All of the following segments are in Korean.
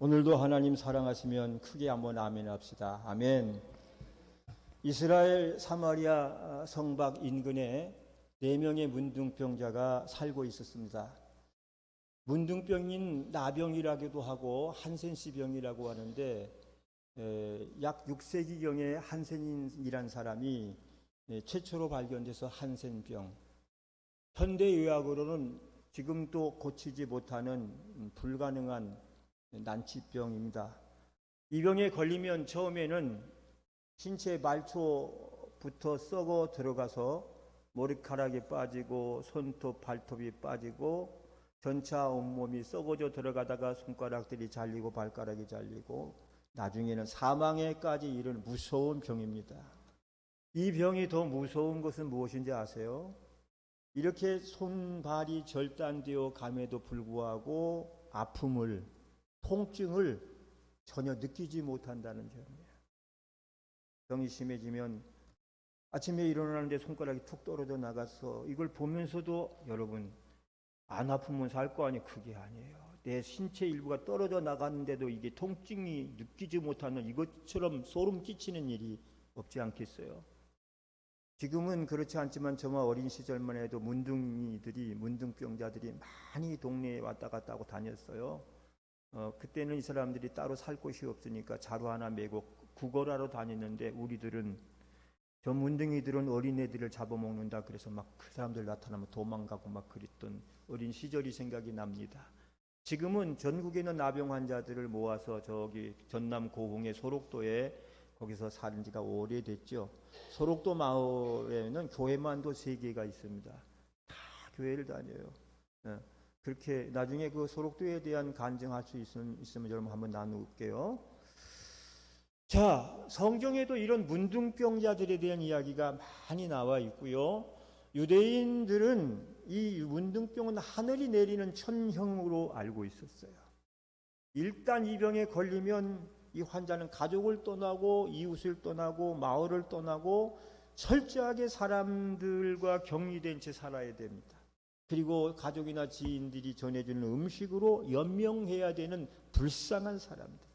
오늘도 하나님 사랑하시면 크게 한번 아멘 합시다. 아멘. 이스라엘 사마리아 성박 인근에 4명의 문둥병자가 살고 있었습니다. 문둥병인 나병이라고도 하고 한센시병이라고 하는데 약 6세기경에 한센이란 사람이 최초로 발견돼서 한센병, 현대의학으로는 지금도 고치지 못하는 불가능한 난치병입니다. 이 병에 걸리면 처음에는 신체 말초부터 썩어 들어가서 머리카락이 빠지고 손톱, 발톱이 빠지고 전차 온몸이 썩어져 들어가다가 손가락들이 잘리고 발가락이 잘리고 나중에는 사망에까지 이르는 무서운 병입니다. 이 병이 더 무서운 것은 무엇인지 아세요? 이렇게 손발이 절단되어 감에도 불구하고 아픔을, 통증을 전혀 느끼지 못한다는 점이에요. 병이 심해지면 아침에 일어나는데 손가락이 툭 떨어져 나가서 이걸 보면서도 여러분 안 아프면 살 거 아니에요. 그게 아니에요. 내 신체 일부가 떨어져 나갔는데도 이게 통증이 느끼지 못하는 이것처럼 소름 끼치는 일이 없지 않겠어요? 지금은 그렇지 않지만 저와 어린 시절만 해도 문둥병자들이 많이 동네에 왔다 갔다 하고 다녔어요. 그때는 이 사람들이 따로 살 곳이 없으니까 자루 하나 메고 구걸하러 다녔는데 우리들은 저 문둥이들은 어린애들을 잡아먹는다 그래서 막 그 사람들 나타나면 도망가고 막 그랬던 어린 시절이 생각이 납니다. 지금은 전국에 있는 나병 환자들을 모아서 저기 전남 고흥의 소록도에 거기서 사는 지가 오래됐죠. 소록도 마을에는 교회만도 3개가 있습니다. 다 교회를 다녀요. 그렇게 나중에 그 소록도에 대한 간증할 수 있으면 여러분 한번 나눌게요. 자, 성경에도 이런 문둥병자들에 대한 이야기가 많이 나와 있고요. 유대인들은 이 문둥병은 하늘이 내리는 천형으로 알고 있었어요. 일단 이 병에 걸리면 이 환자는 가족을 떠나고 이웃을 떠나고 마을을 떠나고 철저하게 사람들과 격리된 채 살아야 됩니다. 그리고 가족이나 지인들이 전해주는 음식으로 연명해야 되는 불쌍한 사람들.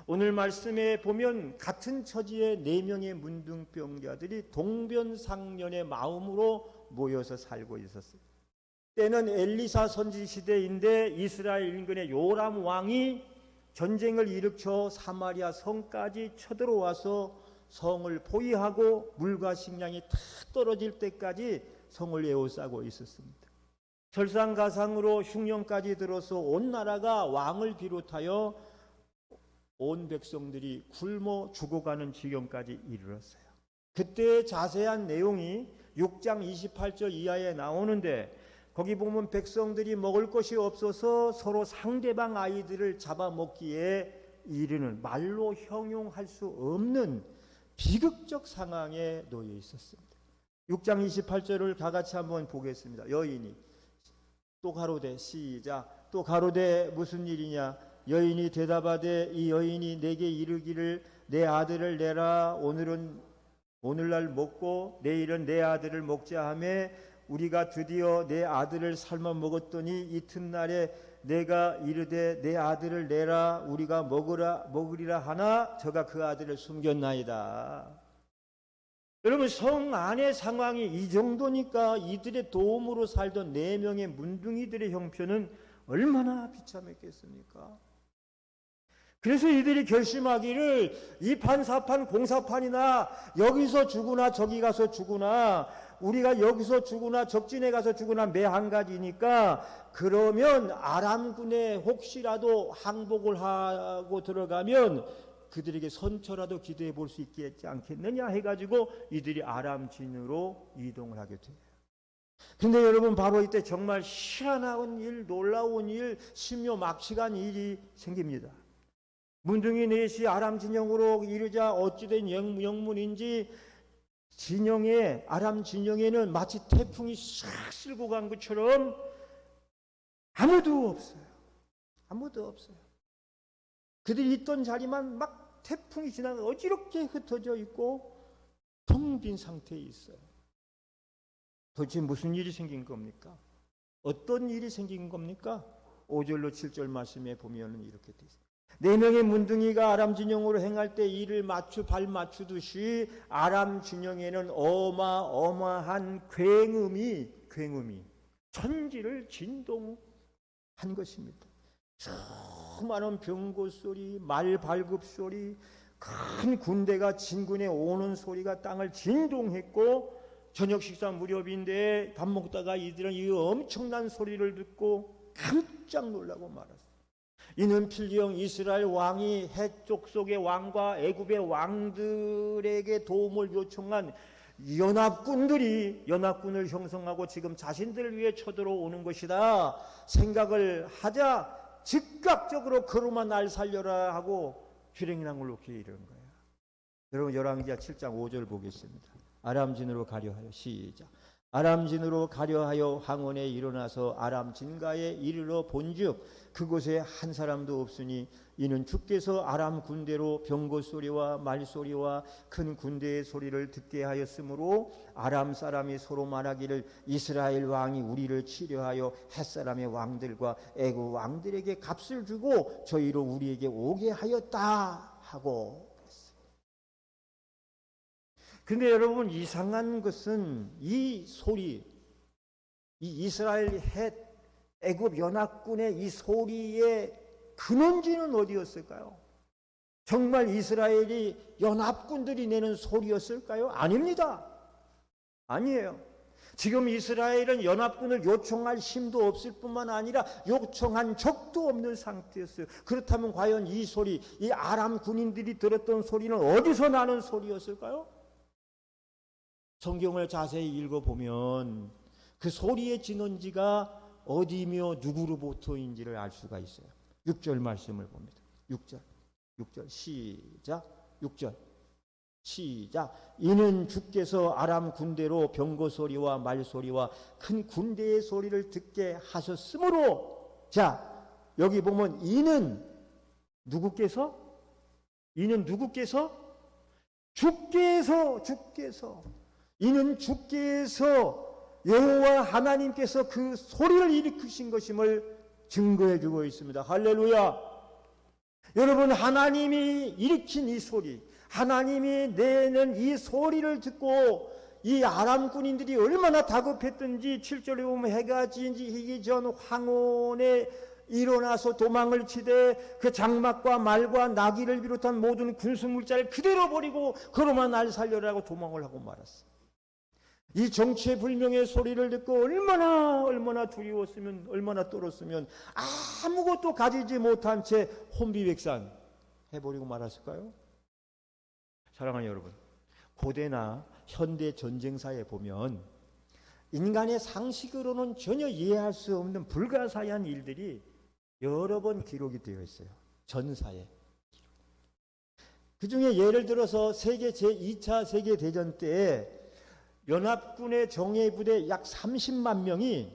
오늘 말씀에 보면 같은 처지의 4명의 문둥병자들이 동변상련의 마음으로 모여서 살고 있었어요. 때는 엘리사 선지 시대인데 이스라엘 인근의 요람 왕이 전쟁을 일으켜 사마리아 성까지 쳐들어와서 성을 포위하고 물과 식량이 다 떨어질 때까지 성을 에워싸고 있었습니다. 설상가상으로 흉년까지 들어서 온 나라가 왕을 비롯하여 온 백성들이 굶어 죽어가는 지경까지 이르렀어요. 그때의 자세한 내용이 6장 28절 이하에 나오는데 거기 보면 백성들이 먹을 것이 없어서 서로 상대방 아이들을 잡아먹기에 이르는 말로 형용할 수 없는 비극적 상황에 놓여 있었습니다. 6장 28절을 다 같이 한번 보겠습니다. 여인이 또 가로되 시작 또 가로되 무슨 일이냐 여인이 대답하되 이 여인이 내게 이르기를 내 아들을 내라 오늘날 먹고 내일은 내 아들을 먹자 하며 우리가 드디어 내 아들을 삶아 먹었더니 이튿날에 내가 이르되 내 아들을 내라 우리가 먹으리라 하나 저가 그 아들을 숨겼나이다. 여러분 성 안의 상황이 이 정도니까 이들의 도움으로 살던 4명의 문둥이들의 형편은 얼마나 비참했겠습니까? 그래서 이들이 결심하기를 이판사판 공사판이나 여기서 죽으나 저기 가서 죽으나 우리가 여기서 죽으나 적진에 가서 죽으나 매 한 가지니까 그러면 아람군에 혹시라도 항복을 하고 들어가면 그들에게 선처라도 기도해 볼 수 있겠지 않겠느냐 해가지고 이들이 아람 진으로 이동을 하게 돼요. 근데 여러분 바로 이때 정말 희한한 일, 놀라운 일, 신묘막측한 일이 생깁니다. 문둥이 넷이 아람 진영으로 이르자 어찌된 영문인지 아람 진영에는 마치 태풍이 싹 쓸고 간 것처럼 아무도 없어요. 아무도 없어요. 그들이 있던 자리만 막 태풍이 지나가 어지럽게 흩어져 있고 텅 빈 상태에 있어요. 도대체 무슨 일이 생긴 겁니까? 어떤 일이 생긴 겁니까? 5절로 7절 말씀에 보면 이렇게 돼 있어요. 네 명의 문둥이가 아람 진영으로 행할 때 이를 발 맞추듯이 아람 진영에는 어마어마한 굉음이 천지를 진동한 것입니다. 수많은 병고 소리, 말 발굽 소리, 큰 군대가 진군에 오는 소리가 땅을 진동했고, 저녁 식사 무렵인데 밥 먹다가 이들은 이 엄청난 소리를 듣고 깜짝 놀라고 말았어요. 이는 필경 이스라엘 왕이 해쪽 속의 왕과 애굽의 왕들에게 도움을 요청한 연합군을 형성하고 지금 자신들을 위해 쳐들어오는 것이다 생각을 하자 즉각적으로 그로만 날 살려라 하고 주랭랑을 놓기 이르는 거예요. 여러분 열왕기하 7장 5절 보겠습니다. 아람진으로 가려하여 시작. 아람진으로 가려하여 황혼에 일어나서 아람진가에 이르러 본즉 그곳에 한 사람도 없으니 이는 주께서 아람 군대로 병거 소리와 말소리와 큰 군대의 소리를 듣게 하였으므로 아람 사람이 서로 말하기를 이스라엘 왕이 우리를 치려하여 햇사람의 왕들과 애굽 왕들에게 값을 주고 저희로 우리에게 오게 하였다 하고. 근데 여러분 이상한 것은 이 소리, 이 이스라엘 헷 애굽 연합군의 이 소리의 근원지는 어디였을까요? 정말 이스라엘이 연합군들이 내는 소리였을까요? 아닙니다. 아니에요. 지금 이스라엘은 연합군을 요청할 힘도 없을 뿐만 아니라 요청한 적도 없는 상태였어요. 그렇다면 과연 이 소리, 이 아람 군인들이 들었던 소리는 어디서 나는 소리였을까요? 성경을 자세히 읽어보면 그 소리의 진원지가 어디며 누구로부터인지를 알 수가 있어요. 6절 말씀을 봅니다. 6절 시작. 6절 시작. 이는 주께서 아람 군대로 병거 소리와 말 소리와 큰 군대의 소리를 듣게 하셨으므로. 자, 여기 보면 이는 누구께서 주께서 이는 주께서 여호와 하나님께서 그 소리를 일으키신 것임을 증거해 주고 있습니다. 할렐루야. 여러분 하나님이 일으킨 이 소리, 하나님이 내는 이 소리를 듣고 이 아람 군인들이 얼마나 다급했던지 7절에 보면 해가 지기 전 황혼에 일어나서 도망을 치되 그 장막과 말과 나귀를 비롯한 모든 군수물자를 그대로 버리고 그로만 날 살려라고 도망을 하고 말았어. 이 정체불명의 소리를 듣고 얼마나 두려웠으면, 얼마나 떨었으면 아무것도 가지지 못한 채 혼비백산 해버리고 말았을까요? 사랑하는 여러분, 고대나 현대 전쟁사에 보면 인간의 상식으로는 전혀 이해할 수 없는 불가사의한 일들이 여러 번 기록이 되어 있어요. 전사에. 그 중에 예를 들어서 제2차 세계대전 때에 연합군의 정예부대 약 30만 명이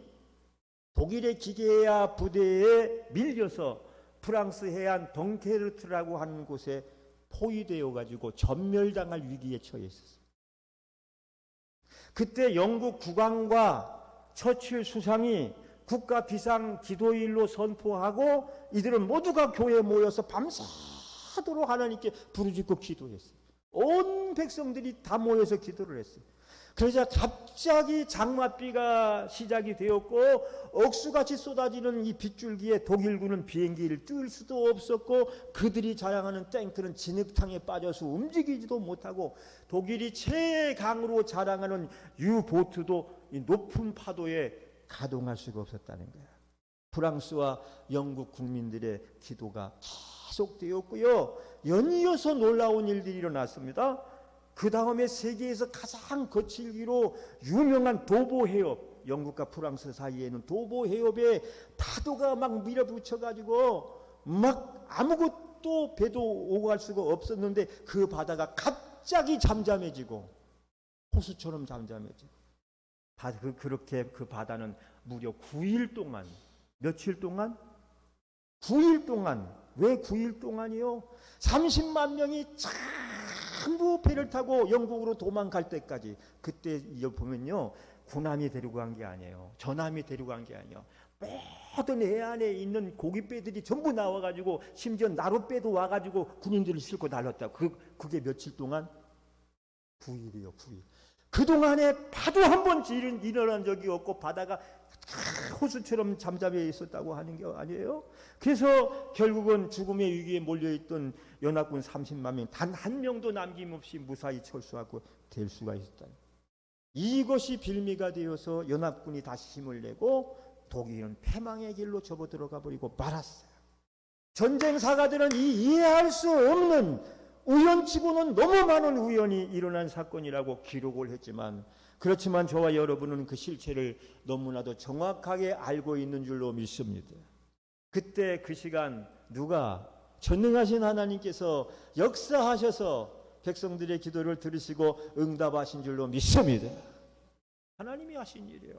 독일의 기계야 부대에 밀려서 프랑스 해안 덩케르트라고 하는 곳에 포위되어 가지고 전멸당할 위기에 처해 있었어요. 그때 영국 국왕과 처칠 수상이 국가 비상 기도일로 선포하고 이들은 모두가 교회에 모여서 밤새도록 하나님께 부르짖고 기도했어요. 온 백성들이 다 모여서 기도를 했어요. 그러자 갑자기 장맛비가 시작이 되었고 억수같이 쏟아지는 이 빗줄기에 독일군은 비행기를 뜰 수도 없었고 그들이 자랑하는 탱크는 진흙탕에 빠져서 움직이지도 못하고 독일이 최강으로 자랑하는 유보트도 이 높은 파도에 가동할 수가 없었다는 거야. 프랑스와 영국 국민들의 기도가 계속되었고요. 연이어서 놀라운 일들이 일어났습니다. 그 다음에 세계에서 가장 거칠기로 유명한 도보 해협, 영국과 프랑스 사이에는 도보 해협에 파도가 막 밀어붙여가지고 막 아무것도 배도 오고 갈 수가 없었는데 그 바다가 갑자기 잠잠해지고 호수처럼 잠잠해지고 그렇게 그 바다는 무려 9일 동안, 며칠 동안? 9일 동안. 왜 9일 동안이요? 30만 명이 전부 배를 타고 영국으로 도망갈 때까지. 그때 보면요, 군함이 데리고 간 게 아니에요. 전함이 데리고 간 게 아니에요. 모든 해안에 있는 고깃배들이 전부 나와가지고 심지어 나룻배도 와가지고 군인들을 싣고 날렸다. 그게 며칠 동안? 9일이요, 9일. 그동안에 파도 한 번 일어난 적이 없고 바다가 호수처럼 잠잠해 있었다고 하는 게 아니에요. 그래서 결국은 죽음의 위기에 몰려있던 연합군 30만 명 단 한 명도 남김없이 무사히 철수하고 될 수가 있었다. 이것이 빌미가 되어서 연합군이 다시 힘을 내고 독일은 패망의 길로 접어들어가 버리고 말았어요. 전쟁 사가들은 이해할 수 없는 우연치고는 너무 많은 우연이 일어난 사건이라고 기록을 했지만, 그렇지만 저와 여러분은 그 실체를 너무나도 정확하게 알고 있는 줄로 믿습니다. 그때 그 시간 누가 전능하신 하나님께서 역사하셔서 백성들의 기도를 들으시고 응답하신 줄로 믿습니다. 하나님이 하신 일이에요.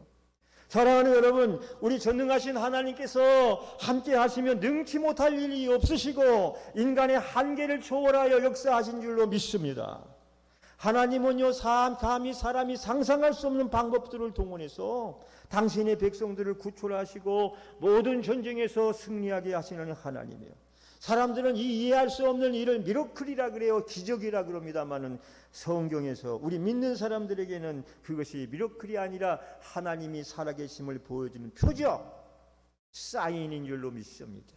사랑하는 여러분, 우리 전능하신 하나님께서 함께 하시면 능치 못할 일이 없으시고 인간의 한계를 초월하여 역사하신 줄로 믿습니다. 하나님은요, 감히 사람이 상상할 수 없는 방법들을 동원해서 당신의 백성들을 구출하시고 모든 전쟁에서 승리하게 하시는 하나님이에요. 사람들은 이해할 수 없는 일을 미러클이라 그래요. 기적이라 그럽니다마는 성경에서 우리 믿는 사람들에게는 그것이 미러클이 아니라 하나님이 살아계심을 보여주는 표적, 사인인 줄로 믿습니다.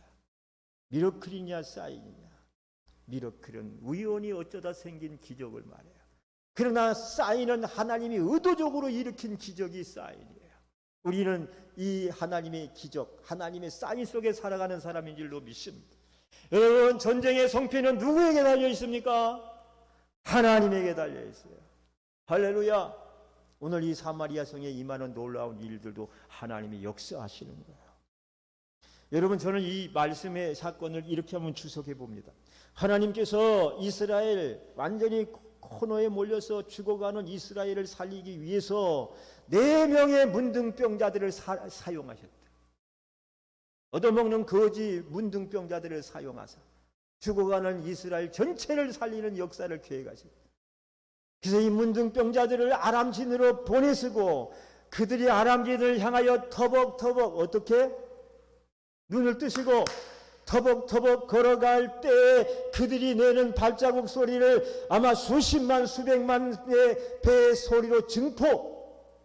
미러클이냐 사인이냐. 미러클은 우연히 어쩌다 생긴 기적을 말해요. 그러나 사인은 하나님이 의도적으로 일으킨 기적이 사인이에요. 우리는 이 하나님의 기적, 하나님의 사인 속에 살아가는 사람인 줄로 믿습니다. 여러분, 전쟁의 성패는 누구에게 달려 있습니까? 하나님에게 달려 있어요. 할렐루야. 오늘 이 사마리아 성에 임하는 놀라운 일들도 하나님이 역사하시는 거예요. 여러분, 저는 이 말씀의 사건을 이렇게 한번 추석해 봅니다. 하나님께서 이스라엘 완전히 코너에 몰려서 죽어가는 이스라엘을 살리기 위해서 4명의 문둥병자들을 사용하셨다. 얻어먹는 거지 문둥병자들을 사용하사 죽어가는 이스라엘 전체를 살리는 역사를 계획하셨다. 그래서 이 문둥병자들을 아람진으로 보내시고 그들이 아람진을 향하여 터벅터벅 어떻게? 눈을 뜨시고 터벅터벅 걸어갈 때 그들이 내는 발자국 소리를 아마 수십만 수백만 배의 소리로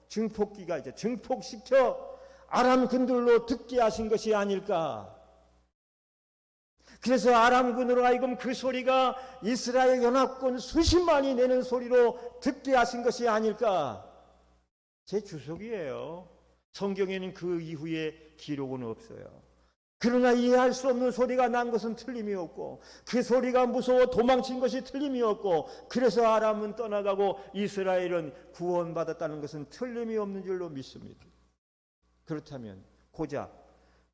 증폭기가 이제 증폭시켜 아람군들로 듣게 하신 것이 아닐까. 그래서 아람군으로 하여금 그 소리가 이스라엘 연합군 수십만이 내는 소리로 듣게 하신 것이 아닐까. 제 추석이에요. 성경에는 그 이후에 기록은 없어요. 그러나 이해할 수 없는 소리가 난 것은 틀림이 없고 그 소리가 무서워 도망친 것이 틀림이 없고 그래서 아람은 떠나가고 이스라엘은 구원받았다는 것은 틀림이 없는 줄로 믿습니다. 그렇다면 고작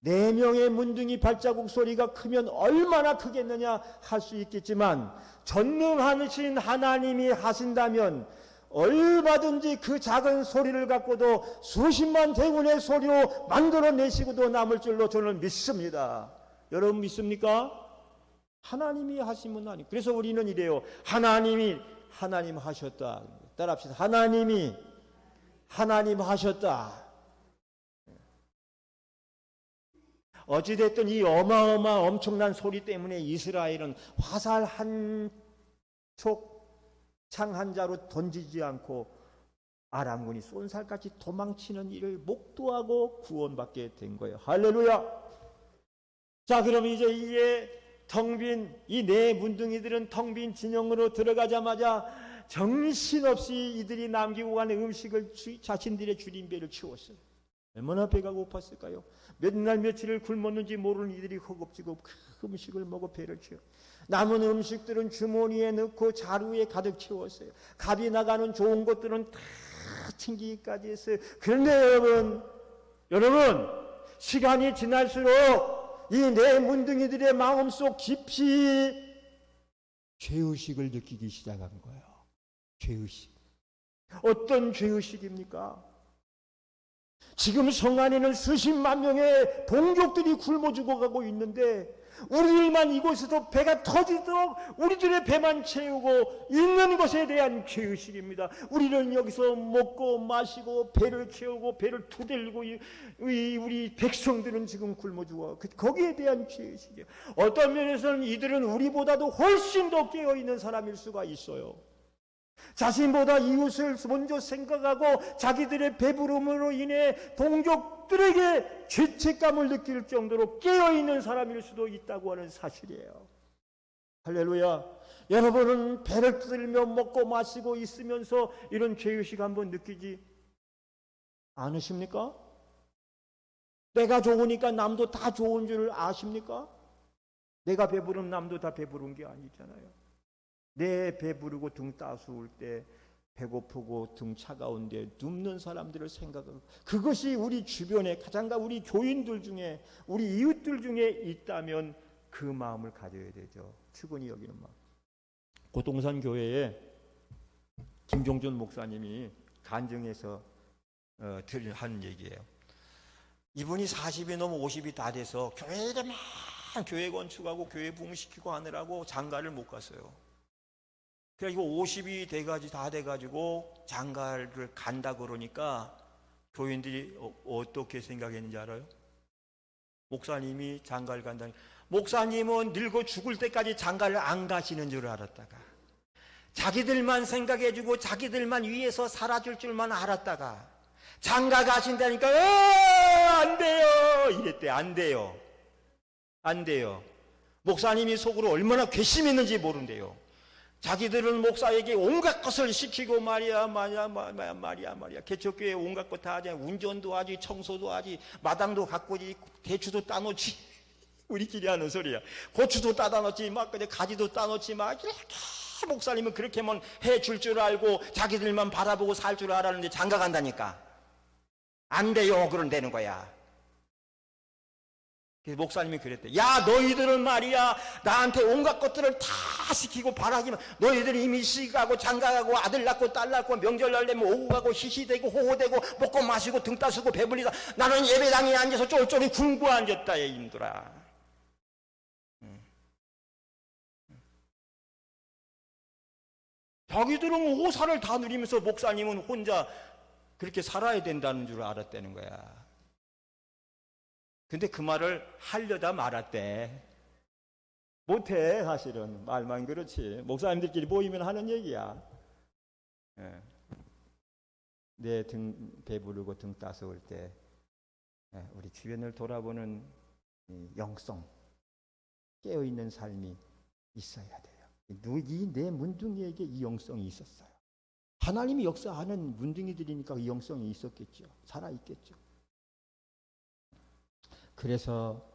4명의 문둥이 발자국 소리가 크면 얼마나 크겠느냐 할 수 있겠지만 전능하신 하나님이 하신다면 얼마든지 그 작은 소리를 갖고도 수십만 대군의 소리로 만들어내시고도 남을 줄로 저는 믿습니다. 여러분 믿습니까? 하나님이 하시면 아니. 그래서 우리는 이래요. 하나님 하셨다. 따라합시다. 하나님 하셨다. 어찌됐든 이 어마어마한 엄청난 소리 때문에 이스라엘은 화살 한 촉 창 한 자로 던지지 않고 아람군이 쏜살같이 도망치는 일을 목도하고 구원받게 된 거예요. 할렐루야. 자, 그럼 이제 텅 빈 이 4 문둥이들은 텅 빈 진영으로 들어가자마자 정신없이 이들이 남기고 간 음식을 자신들의 줄임배를 치웠어요. 얼마나 배가 고팠을까요? 몇 날 며칠을 굶었는지 모르는 이들이 허겁지겁 그 음식을 먹어 배를 채워 남은 음식들은 주머니에 넣고 자루에 가득 채웠어요. 값이 나가는 좋은 것들은 다 챙기기까지 했어요. 그런데 여러분 시간이 지날수록 이 4 문둥이들의 마음속 깊이 죄의식을 느끼기 시작한 거예요. 죄의식. 어떤 죄의식입니까? 지금 성 안에는 수십만 명의 동족들이 굶어 죽어가고 있는데 우리들만 이곳에서 배가 터지도록 우리들의 배만 채우고 있는 것에 대한 죄의식입니다. 우리는 여기서 먹고 마시고 배를 채우고 배를 투들고 우리 백성들은 지금 굶어 죽어. 거기에 대한 죄의식이에요. 어떤 면에서는 이들은 우리보다도 훨씬 더 깨어있는 사람일 수가 있어요. 자신보다 이웃을 먼저 생각하고 자기들의 배부름으로 인해 동족들에게 죄책감을 느낄 정도로 깨어있는 사람일 수도 있다고 하는 사실이에요. 할렐루야. 여러분은 배를 들며 먹고 마시고 있으면서 이런 죄의식 한번 느끼지 않으십니까? 내가 좋으니까 남도 다 좋은 줄 아십니까? 내가 배부른 남도 다 배부른 게 아니잖아요. 내 배부르고 등 따스울 때, 배고프고 등 차가운데 눕는 사람들을 생각하고, 그것이 우리 주변에 가장가 우리 교인들 중에 우리 이웃들 중에 있다면 그 마음을 가져야 되죠. 측은히 여기는 마음. 고동산 교회에 김종준 목사님이 간증해서 한 얘기예요. 이분이 40이 넘어 50이 다 돼서 교회에만 교회 건축하고 교회 부흥시키고 하느라고 장가를 못 갔어요. 그래서 50이 다 돼가지고 장가를 간다 그러니까 교인들이 어떻게 생각했는지 알아요? 목사님이 장가를 간다니, 목사님은 늙어 죽을 때까지 장가를 안 가시는 줄 알았다가, 자기들만 생각해주고 자기들만 위해서 살아줄 줄만 알았다가 장가 가신다니까 안 돼요 이랬대. 안 돼요. 안 돼요. 목사님이 속으로 얼마나 괘씸했는지 모른대요. 자기들은 목사에게 온갖 것을 시키고 말이야. 개척교회 온갖 것 다 하지. 운전도 하지, 청소도 하지, 마당도 가꾸지, 대추도 따놓지. 우리끼리 하는 소리야. 고추도 따다 놓지, 막 그냥 가지도 따놓지, 막 이렇게 목사님은 그렇게만 해줄 줄 알고 자기들만 바라보고 살 줄 알았는데 장가 간다니까 안 돼요. 그런다는 거야. 그래서 목사님이 그랬대. 야, 너희들은 말이야 나한테 온갖 것들을 다 시키고 바라기만, 너희들이 이미 시집가고 장가가고 아들 낳고 딸 낳고 명절날 되면 오고 가고 시시대고 호호대고 먹고 마시고 등 따스고 배불리다. 나는 예배당에 앉아서 쫄쫄이 굶고 앉았다. 이 인들아. 자기들은 호사를 다 누리면서 목사님은 혼자 그렇게 살아야 된다는 줄 알았다는 거야. 근데 그 말을 하려다 말았대. 못해. 사실은 말만 그렇지. 목사님들끼리 모이면 하는 얘기야. 내 등 배부르고 등 따스울 때 우리 주변을 돌아보는 영성, 깨어있는 삶이 있어야 돼요. 내 문둥이에게 이 영성이 있었어요. 하나님이 역사하는 문둥이들이니까 이 영성이 있었겠죠. 살아있겠죠. 그래서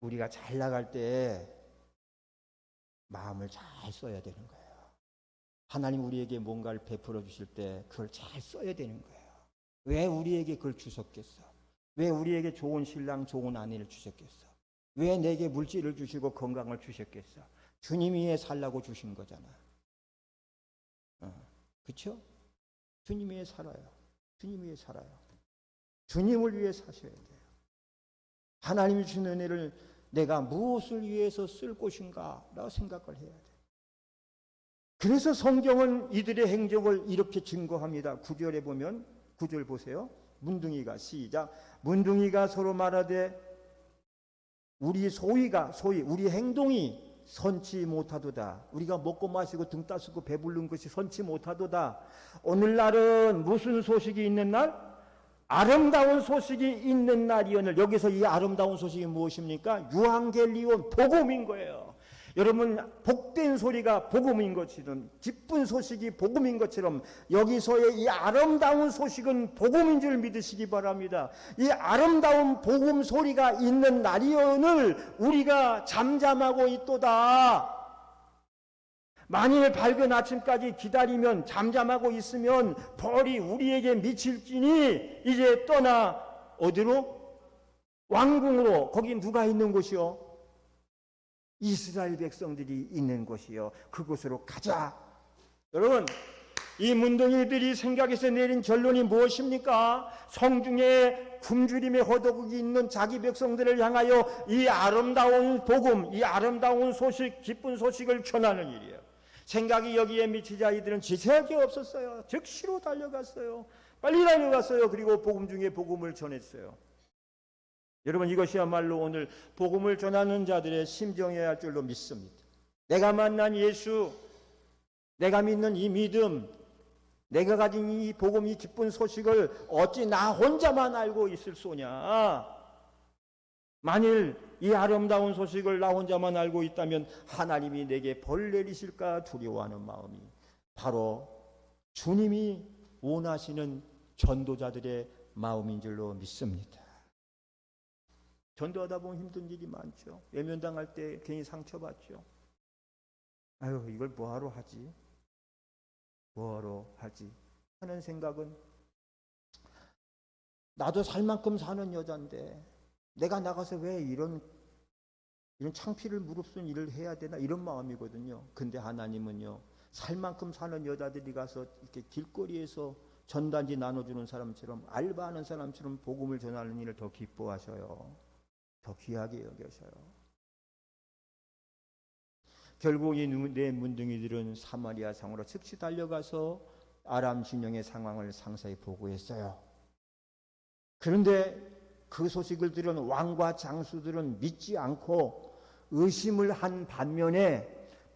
우리가 잘 나갈 때 마음을 잘 써야 되는 거예요. 하나님 우리에게 뭔가를 베풀어 주실 때 그걸 잘 써야 되는 거예요. 왜 우리에게 그걸 주셨겠어? 왜 우리에게 좋은 신랑 좋은 아내를 주셨겠어? 왜 내게 물질을 주시고 건강을 주셨겠어? 주님 위해 살라고 주신 거잖아. 그렇죠? 주님 위해 살아요. 주님 위해 살아요. 주님을 위해 사셔야 돼요. 하나님이 주는 은혜를 내가 무엇을 위해서 쓸 것인가 라고 생각을 해야 돼요. 그래서 성경은 이들의 행적을 이렇게 증거합니다. 9절에 보면 9절 보세요. 문둥이가 시작. 문둥이가 서로 말하되 우리 우리 행동이 선치 못하도다. 우리가 먹고 마시고 등 따스고 배부른 것이 선치 못하도다. 오늘날은 무슨 소식이 있는 날? 아름다운 소식이 있는 날이오늘. 여기서 이 아름다운 소식이 무엇입니까? 유앙겔리온, 복음인 거예요. 여러분, 복된 소리가 복음인 것처럼, 기쁜 소식이 복음인 것처럼 여기서의 이 아름다운 소식은 복음인 줄 믿으시기 바랍니다. 이 아름다운 복음 소리가 있는 날이오늘 우리가 잠잠하고 있도다. 만일 밝은 아침까지 기다리면, 잠잠하고 있으면 벌이 우리에게 미칠지니 이제 떠나 어디로? 왕궁으로. 거기 누가 있는 곳이요? 이스라엘 백성들이 있는 곳이요. 그곳으로 가자. 여러분, 이 문둥이들이 생각해서 내린 결론이 무엇입니까? 성중에 굶주림에 허덕이 있는 자기 백성들을 향하여 이 아름다운 복음, 이 아름다운 소식, 기쁜 소식을 전하는 일이에요. 생각이 여기에 미치자 이들은 지체할 게 없었어요. 즉시로 달려갔어요. 빨리 달려갔어요. 그리고 복음 중에 복음을 전했어요. 여러분, 이것이야말로 오늘 복음을 전하는 자들의 심정이어야 할 줄로 믿습니다. 내가 만난 예수, 내가 믿는 이 믿음, 내가 가진 이 복음, 이 기쁜 소식을 어찌 나 혼자만 알고 있을 소냐? 만일 이 아름다운 소식을 나 혼자만 알고 있다면 하나님이 내게 벌 내리실까 두려워하는 마음이 바로 주님이 원하시는 전도자들의 마음인 줄로 믿습니다. 전도하다 보면 힘든 일이 많죠. 외면당할 때 괜히 상처받죠. 아유, 이걸 뭐하러 하지? 뭐하러 하지? 하는 생각은, 나도 살 만큼 사는 여잔데 내가 나가서 왜 이런 창피를 무릅쓴 일을 해야 되나, 이런 마음이거든요. 근데 하나님은요, 살 만큼 사는 여자들이 가서 이렇게 길거리에서 전단지 나눠주는 사람처럼, 알바하는 사람처럼 복음을 전하는 일을 더 기뻐하셔요. 더 귀하게 여겨셔요. 결국 이 네 문둥이들은 사마리아 상으로 즉시 달려가서 아람 진영의 상황을 상세히 보고했어요. 그런데 그 소식을 들은 왕과 장수들은 믿지 않고 의심을 한 반면에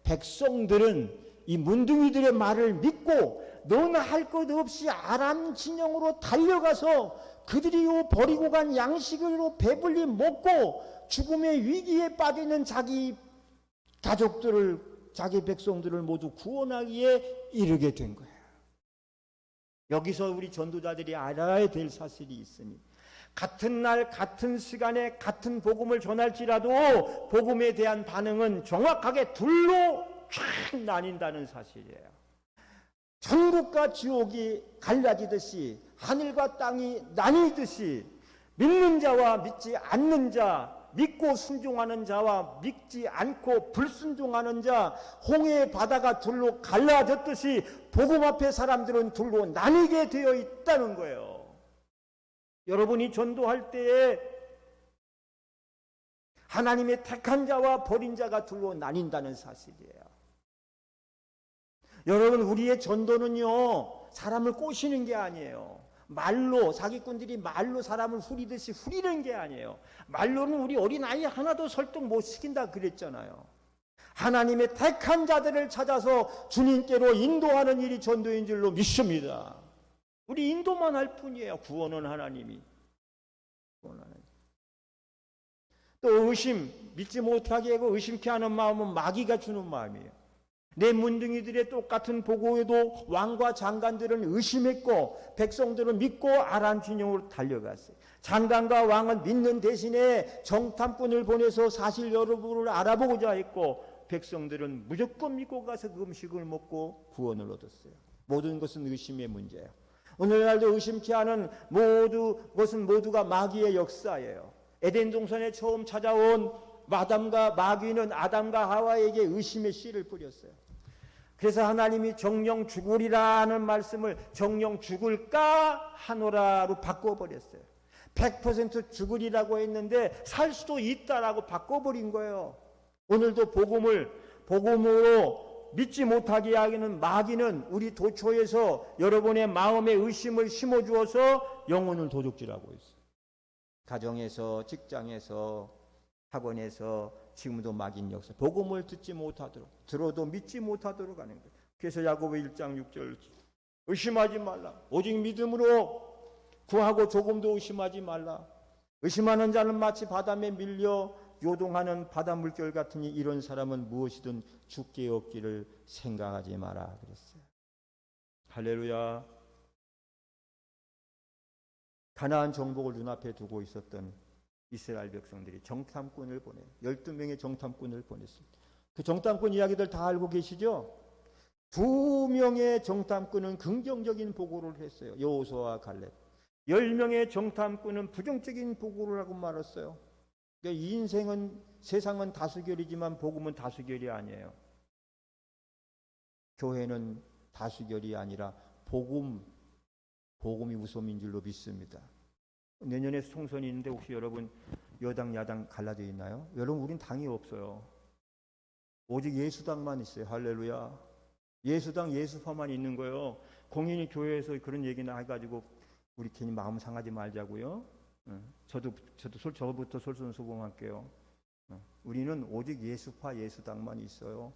백성들은 이 문둥이들의 말을 믿고 너나 할 것 없이 아람 진영으로 달려가서 그들이 버리고 간 양식으로 배불리 먹고 죽음의 위기에 빠지는 자기 가족들을, 자기 백성들을 모두 구원하기에 이르게 된 거예요. 여기서 우리 전도자들이 알아야 될 사실이 있으니, 같은 날 같은 시간에 같은 복음을 전할지라도 복음에 대한 반응은 정확하게 둘로 쫙 나뉜다는 사실이에요. 천국과 지옥이 갈라지듯이, 하늘과 땅이 나뉘듯이, 믿는 자와 믿지 않는 자, 믿고 순종하는 자와 믿지 않고 불순종하는 자, 홍해의 바다가 둘로 갈라졌듯이 복음 앞에 사람들은 둘로 나뉘게 되어 있다는 거예요. 여러분이 전도할 때에 하나님의 택한 자와 버린 자가 둘로 나뉜다는 사실이에요. 여러분, 우리의 전도는요, 사람을 꼬시는 게 아니에요. 말로, 사기꾼들이 말로 사람을 후리듯이 후리는 게 아니에요. 말로는 우리 어린아이 하나도 설득 못 시킨다 그랬잖아요. 하나님의 택한 자들을 찾아서 주님께로 인도하는 일이 전도인 줄로 믿습니다. 우리 인도만 할 뿐이에요. 구원은 하나님이. 또 의심, 믿지 못하게 하고 의심케 하는 마음은 마귀가 주는 마음이에요. 내 문둥이들의 똑같은 보고에도 왕과 장관들은 의심했고 백성들은 믿고 아람 진영으로 달려갔어요. 장관과 왕은 믿는 대신에 정탐꾼을 보내서 사실 여러분을 알아보고자 했고, 백성들은 무조건 믿고 가서 그 음식을 먹고 구원을 얻었어요. 모든 것은 의심의 문제예요. 오늘날도 의심케 하는 것은 모두가 마귀의 역사예요. 에덴 동산에 처음 찾아온 마담과 마귀는 아담과 하와에게 의심의 씨를 뿌렸어요. 그래서 하나님이 정령 죽으리라는 말씀을 정령 죽을까 하노라로 바꿔버렸어요. 100% 죽으리라고 했는데 살 수도 있다라고 바꿔버린 거예요. 오늘도 복음으로 믿지 못하게 하기는 마귀는 우리 도처에서 여러분의 마음에 의심을 심어주어서 영혼을 도둑질하고 있어요. 가정에서, 직장에서, 학원에서 지금도 마귀인 역사, 복음을 듣지 못하도록, 들어도 믿지 못하도록 하는 거예요. 그래서 야고보 1장 6절, 의심하지 말라. 오직 믿음으로 구하고 조금도 의심하지 말라. 의심하는 자는 마치 바람에 밀려 요동하는 바다 물결 같으니 이런 사람은 무엇이든 죽게 없기를 생각하지 마라 그랬어요. 할렐루야. 가나안 정복을 눈앞에 두고 있었던 이스라엘 백성들이 정탐꾼을 보내 12명의 정탐꾼을 보냈습니다. 그 정탐꾼 이야기들 다 알고 계시죠? 2명의 정탐꾼은 긍정적인 보고를 했어요. 여호수아와 갈렙. 10명의 정탐꾼은 부정적인 보고를 하고 말았어요. 그러니까 인생은, 세상은 다수결이지만 복음은 다수결이 아니에요. 교회는 다수결이 아니라 복음이 우선인 줄로 믿습니다. 내년에 총선이 있는데 혹시 여러분 여당 야당 갈라져 있나요? 여러분 우린 당이 없어요. 오직 예수당만 있어요. 할렐루야. 예수당 예수파만 있는 거예요. 공인이 교회에서 그런 얘기나 해가지고 우리 괜히 마음 상하지 말자고요. 저부터 솔선수범할게요. 우리는 오직 예수파 예수당만 있어요.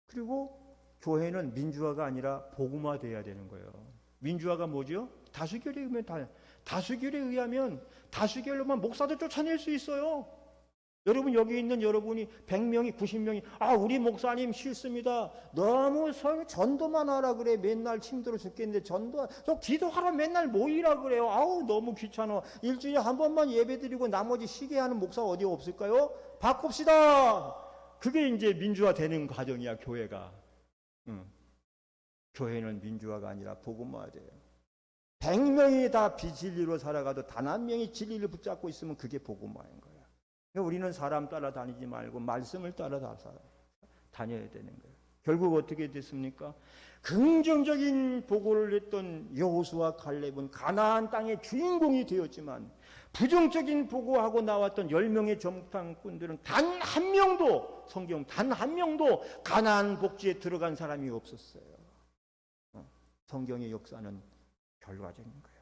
그리고 교회는 민주화가 아니라 복음화돼야 되는 거예요. 민주화가 뭐죠? 다수결에 의하면 다수결로만 목사도 쫓아낼 수 있어요. 여러분 여기 있는 여러분이 100명이 90명이 우리 목사님 싫습니다. 너무 전도만 하라 그래. 맨날 힘들어 죽겠는데 저 기도하러 맨날 모이라 그래요. 너무 귀찮아. 일주일에 한 번만 예배드리고 나머지 쉬게 하는 목사 어디 없을까요? 바꿉시다. 그게 이제 민주화 되는 과정이야. 교회가. 교회는 민주화가 아니라 복음화돼요. 100명이 다 비진리로 살아가도 단 한 명이 진리를 붙잡고 있으면 그게 복음화인 거예요. 그러니까 우리는 사람 따라 다니지 말고 말씀을 따라 다녀야 되는 거예요. 결국 어떻게 됐습니까? 긍정적인 보고를 했던 여호수아 칼렙은 가나안 땅의 주인공이 되었지만 부정적인 보고하고 나왔던 10명의 정탐꾼들은 단 한 명도 가나안 복지에 들어간 사람이 없었어요. 성경의 역사는 결과적인 거예요.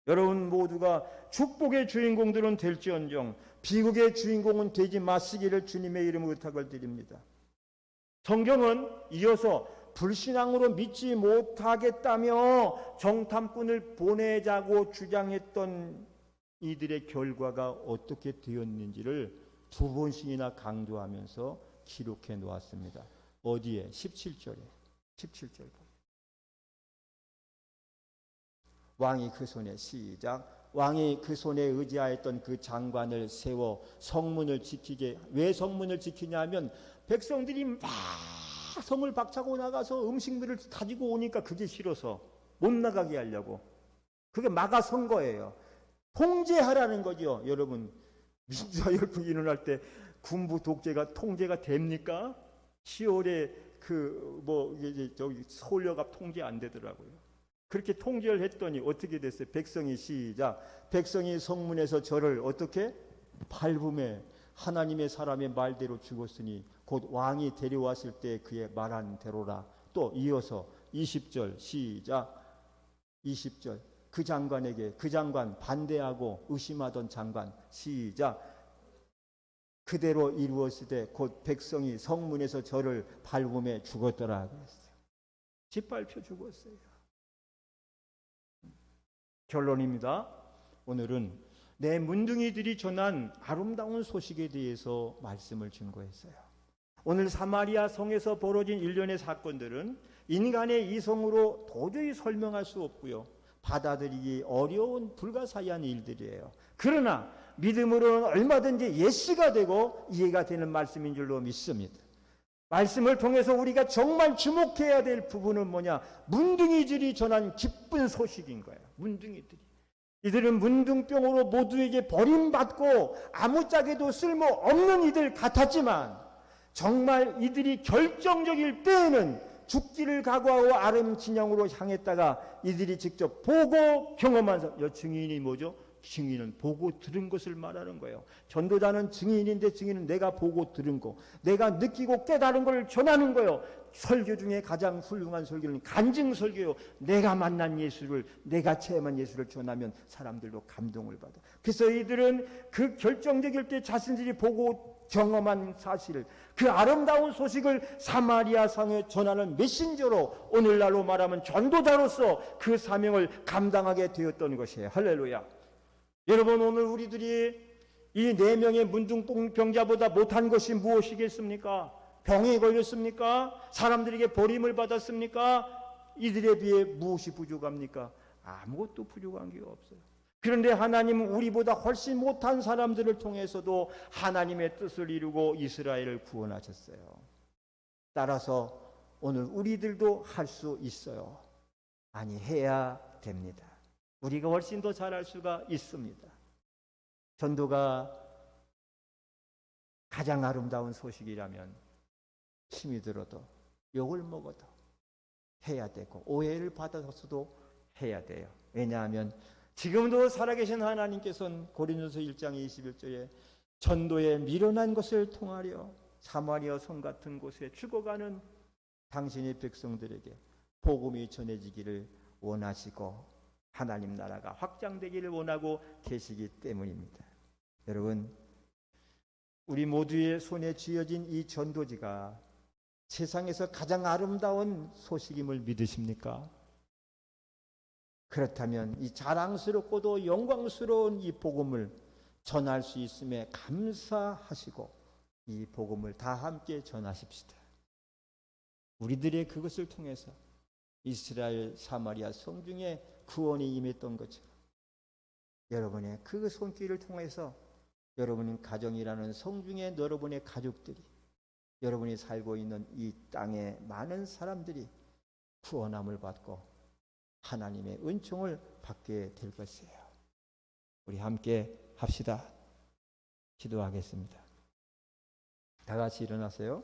여러분 모두가 축복의 주인공들은 될지언정 비극의 주인공은 되지 마시기를 주님의 이름으로 부탁을 드립니다. 성경은 이어서 불신앙으로 믿지 못하겠다며 정탐꾼을 보내자고 주장했던 이들의 결과가 어떻게 되었는지를 2번씩이나 강조하면서 기록해 놓았습니다. 어디에? 17절. 왕이 그 손에 시작. 왕이 그 손에 의지하였던 그 장관을 세워 성문을 지키게. 왜 성문을 지키냐면 백성들이 막 성을 박차고 나가서 음식물을 가지고 오니까 그게 싫어서 못 나가게 하려고. 그게 막아 선 거예요. 통제하라는 거죠. 여러분 민주화 열풍이 일어날 때 군부 독재가 통제가 됩니까? 10월에 서울역앞 통제 안 되더라고요. 그렇게 통제를 했더니 어떻게 됐어요? 백성이 시작. 백성이 성문에서 저를 어떻게? 밟음에 하나님의 사람의 말대로 죽었으니 곧 왕이 데려왔을 때 그의 말한 대로라. 또 이어서 20절 시작. 20절. 그 장관 반대하고 의심하던 장관 시작. 그대로 이루었으되 곧 백성이 성문에서 저를 밟음에 죽었더라 그랬어요. 짓밟혀 죽었어요. 결론입니다. 오늘은 내 문둥이들이 전한 아름다운 소식에 대해서 말씀을 증거했어요. 오늘 사마리아 성에서 벌어진 일련의 사건들은 인간의 이성으로 도저히 설명할 수 없고요. 받아들이기 어려운 불가사의한 일들이에요. 그러나 믿음으로는 얼마든지 예시가 되고 이해가 되는 말씀인 줄로 믿습니다. 말씀을 통해서 우리가 정말 주목해야 될 부분은 뭐냐? 문둥이들이 전한 기쁜 소식인 거예요. 문둥이들이. 이들은 문둥병으로 모두에게 버림받고 아무짝에도 쓸모없는 이들 같았지만 정말 이들이 결정적일 때에는 죽기를 각오하고 아름 진영으로 향했다가 이들이 직접 보고 경험한 증인이 뭐죠? 증인은 보고 들은 것을 말하는 거예요. 전도자는 증인인데 증인은 내가 보고 들은 거, 내가 느끼고 깨달은 걸 전하는 거예요. 설교 중에 가장 훌륭한 설교는 간증 설교예요. 내가 만난 예수를, 내가 체험한 예수를 전하면 사람들도 감동을 받아. 그래서 이들은 그 결정적일 때 자신들이 보고 경험한 사실, 그 아름다운 소식을 사마리아 성에 전하는 메신저로, 오늘날로 말하면 전도자로서 그 사명을 감당하게 되었던 것이에요. 할렐루야. 여러분, 오늘 우리들이 이 4명의 문둥병자보다 못한 것이 무엇이겠습니까? 병에 걸렸습니까? 사람들에게 버림을 받았습니까? 이들에 비해 무엇이 부족합니까? 아무것도 부족한 게 없어요. 그런데 하나님은 우리보다 훨씬 못한 사람들을 통해서도 하나님의 뜻을 이루고 이스라엘을 구원하셨어요. 따라서 오늘 우리들도 할 수 있어요. 아니, 해야 됩니다. 우리가 훨씬 더 잘할 수가 있습니다. 전도가 가장 아름다운 소식이라면 힘이 들어도 욕을 먹어도 해야 되고 오해를 받아서도 해야 돼요. 왜냐하면 지금도 살아계신 하나님께서는 고린도서 1장 21절에 전도에 미련한 것을 통하여 사마리아 성 같은 곳에 죽어가는 당신의 백성들에게 복음이 전해지기를 원하시고 하나님 나라가 확장되기를 원하고 계시기 때문입니다. 여러분, 우리 모두의 손에 쥐어진 이 전도지가 세상에서 가장 아름다운 소식임을 믿으십니까? 그렇다면 이 자랑스럽고도 영광스러운 이 복음을 전할 수 있음에 감사하시고 이 복음을 다 함께 전하십시다. 우리들의 그것을 통해서 이스라엘 사마리아 성중에 구원이 임했던 것처럼 여러분의 그 손길을 통해서 여러분의 가정이라는 성중에 여러분의 가족들이, 여러분이 살고 있는 이 땅의 많은 사람들이 구원함을 받고 하나님의 은총을 받게 될 것이에요. 우리 함께 합시다. 기도하겠습니다. 다 같이 일어나세요.